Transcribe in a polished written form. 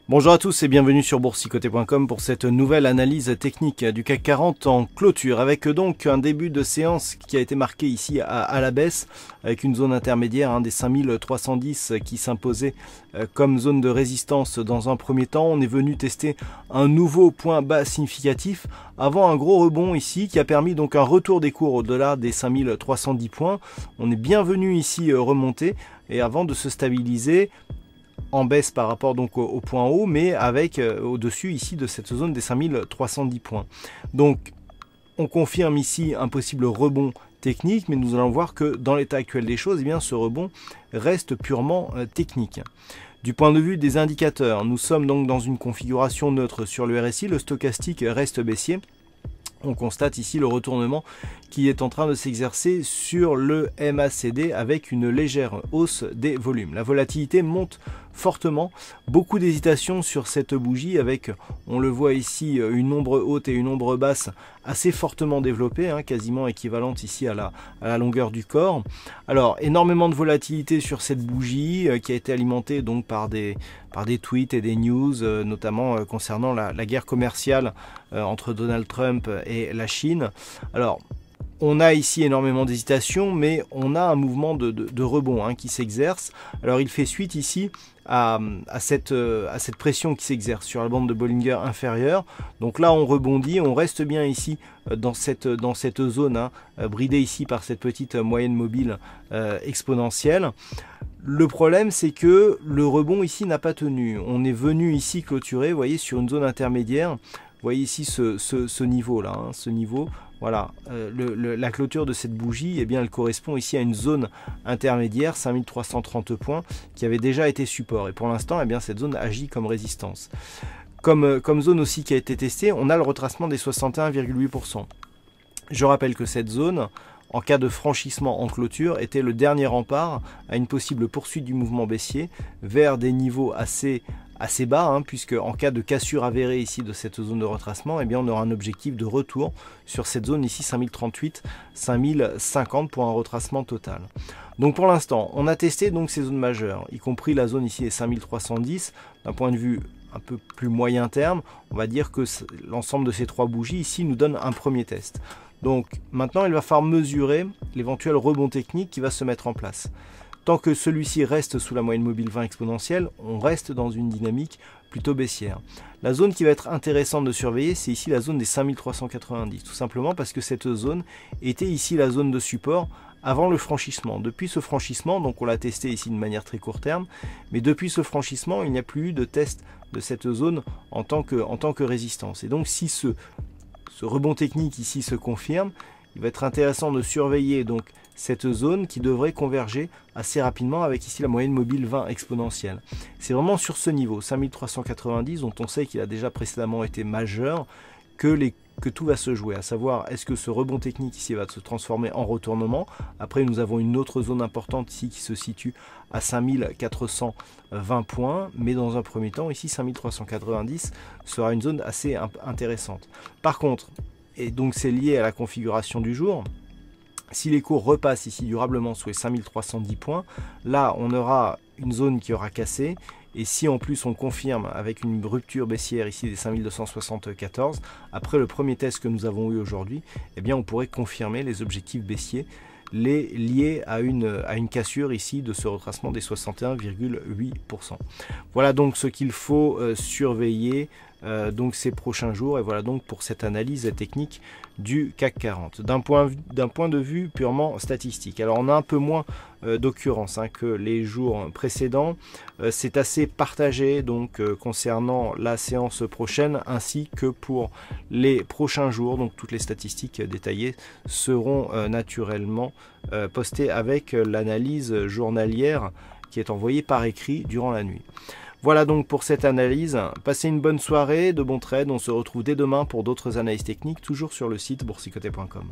Bonjour à tous et bienvenue sur boursicoté.com pour cette nouvelle analyse technique du CAC 40 en clôture, avec donc un début de séance qui a été marqué ici à la baisse, avec une zone intermédiaire des 5310 qui s'imposait comme zone de résistance dans un premier temps. On est venu tester un nouveau point bas significatif avant un gros rebond ici qui a permis donc un retour des cours au-delà des 5310 points. On est bienvenu ici remonter et avant de se stabiliser en baisse par rapport donc au point haut, mais avec au-dessus ici de cette zone des 5310 points. Donc on confirme ici un possible rebond technique, mais nous allons voir que dans l'état actuel des choses, eh bien, ce rebond reste purement technique. Du point de vue des indicateurs, nous sommes donc dans une configuration neutre sur le RSI, le stochastique reste baissier. On constate ici le retournement qui est en train de s'exercer sur le MACD avec une légère hausse des volumes. La volatilité monte fortement, beaucoup d'hésitation sur cette bougie avec, on le voit ici, une ombre haute et une ombre basse assez fortement développée, quasiment équivalente ici à la longueur du corps. Alors énormément de volatilité sur cette bougie qui a été alimentée donc par des tweets et des news, notamment concernant la guerre commerciale entre Donald Trump et la Chine. Alors on a ici énormément d'hésitation, mais on a un mouvement de rebond qui s'exerce. Alors il fait suite ici à cette pression qui s'exerce sur la bande de Bollinger inférieure. Donc là on rebondit, on reste bien ici dans cette zone, bridée ici par cette petite moyenne mobile exponentielle. Le problème, c'est que le rebond ici n'a pas tenu. On est venu ici clôturer, vous voyez, sur une zone intermédiaire. Vous voyez ici ce niveau-là, ce niveau. Voilà, la clôture de cette bougie, eh bien, elle correspond ici à une zone intermédiaire, 5330 points, qui avait déjà été support. Et pour l'instant, eh bien, cette zone agit comme résistance. Comme zone aussi qui a été testée, on a le retracement des 61,8%. Je rappelle que cette zone, en cas de franchissement en clôture, était le dernier rempart à une possible poursuite du mouvement baissier vers des niveaux assez bas, puisque en cas de cassure avérée ici de cette zone de retracement, eh bien, on aura un objectif de retour sur cette zone ici 5038, 5050 pour un retracement total. Donc pour l'instant, on a testé donc ces zones majeures, y compris la zone ici des 5310. D'un point de vue un peu plus moyen terme, on va dire que l'ensemble de ces trois bougies ici nous donne un premier test. Donc maintenant, il va falloir mesurer l'éventuel rebond technique qui va se mettre en place. Tant que celui-ci reste sous la moyenne mobile 20 exponentielle, on reste dans une dynamique plutôt baissière. La zone qui va être intéressante de surveiller, c'est ici la zone des 5390, tout simplement parce que cette zone était ici la zone de support avant le franchissement. Depuis ce franchissement, donc on l'a testé ici de manière très court terme, mais depuis ce franchissement, il n'y a plus eu de test de cette zone en tant que résistance. Et donc si ce rebond technique ici se confirme, il va être intéressant de surveiller donc cette zone qui devrait converger assez rapidement avec ici la moyenne mobile 20 exponentielle. C'est vraiment sur ce niveau, 5390, dont on sait qu'il a déjà précédemment été majeur, que tout va se jouer, à savoir est-ce que ce rebond technique ici va se transformer en retournement. Après nous avons une autre zone importante ici qui se situe à 5420 points, mais dans un premier temps ici 5390 sera une zone assez intéressante. Par contre, et donc c'est lié à la configuration du jour, si les cours repassent ici durablement sous les 5310 points, là on aura une zone qui aura cassé. Et si en plus on confirme avec une rupture baissière ici des 5274, après le premier test que nous avons eu aujourd'hui, eh bien on pourrait confirmer les objectifs baissiers liés à une cassure ici de ce retracement des 61,8%. Voilà donc ce qu'il faut surveiller donc ces prochains jours, et voilà donc pour cette analyse technique du CAC 40 d'un point de vue purement statistique. Alors on a un peu moins d'occurrences que les jours précédents, c'est assez partagé donc concernant la séance prochaine ainsi que pour les prochains jours. Donc toutes les statistiques détaillées seront naturellement postées avec l'analyse journalière qui est envoyée par écrit durant la nuit. Voilà donc pour cette analyse. Passez une bonne soirée, de bons trades. On se retrouve dès demain pour d'autres analyses techniques, toujours sur le site boursicoté.com.